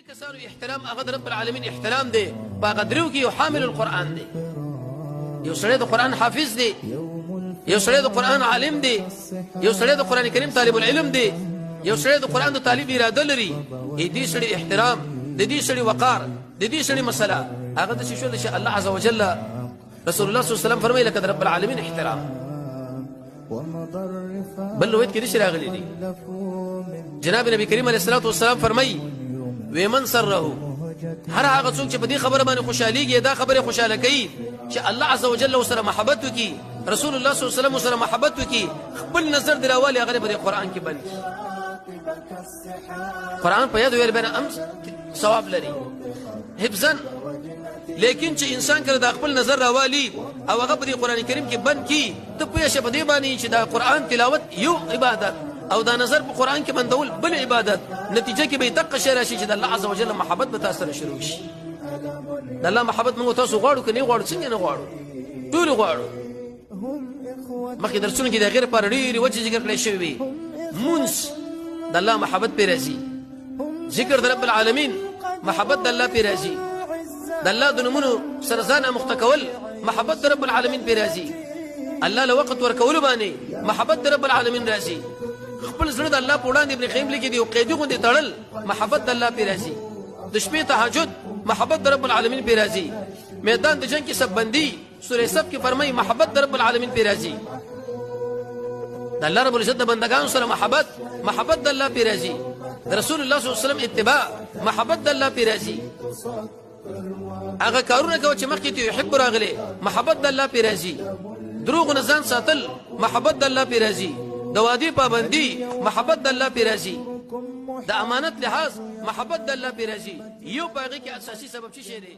كسانو احترام هغه رب العالمین احترام دی باغه درو کې یو حامل القرآن دی، یو سړی د قرآن حافظ دی، یو سړی د قرآن عالم دی، یو سړی د قرآن کریم طالب العلم دی، یو سړی د قرآن د طالب اراده لري. دې سړی احترام، د دې سړی وقار، د دې سړی مسله هغه د شو چې الله عز وجل رسول الله صلی الله علیه وسلم فرمایي لکه رب العالمین احترام. بل وایي کې دې راغلي دي جناب نبی کریم علیه الصلاه والسلام فرمایي ومن سره هر هغه څوک چې په دې خبره باندې خوشاليږي دا خبره خوشاله کوي چې الله عز وجل سره محبت وکي، رسول الله صلی الله علیه وسلم سره محبت وکي، خپل نظر دراوالي هغه په قرآن کې بند قرآن په یاد ویل باندې امس ثواب لري حفظا. لیکن چې انسان کړه د خپل نظر راوالي او هغه په قرآن کریم کې بند کی ته په شه په دې باندې چې دا قرآن تلاوت یو عبادت او دا نظر په قرآن کې بندول بل عبادت، نتیجه کې به دقه شی راشي چې د الله عز وجل محبت به تاسو سره شروع شي. د الله محبت موږ تاسو غواړو کني غواړو څنګه نه غواړو ټول غواړو. مخکې درسونه کې د غیر پر ډېری وجه ذکر کړی شوی مونږ د الله محبت په راځي، ذکر د رب العالمین محبت د الله په راځي، د الله د نومونو سره ځان مختکول محبت د رب العالمین په راځي، الله له وخت ورکول باندې محبت د رب العالمین راځي، خپل زړه د الله په وړاندې ابن قیم لیکي دی او قیدی غوندې تړل محبت د الله په راځي، د شپې تهجد محبت د رب العالمین په راځي، میدان د جنگ کې سب بندي سورې صف کې فرمایي محبت د رب العالمین په راځي، د الله رب العزت د بندگانو سره محبت د الله په راځي، د رسول الله صلی الله علیه وسلم اتباع محبت د الله په راځي، هغه کارونه کوي چې مخکې ته يحب راغلي محبت د الله په راځي، دروغ نه ځان ساتل محبت د الله په راځي، د وادي پابندي محبت د الله په راځي، د امانت لحاظ محبت د الله په راځي. یو باغی کې اساسي سبب څه شی دی؟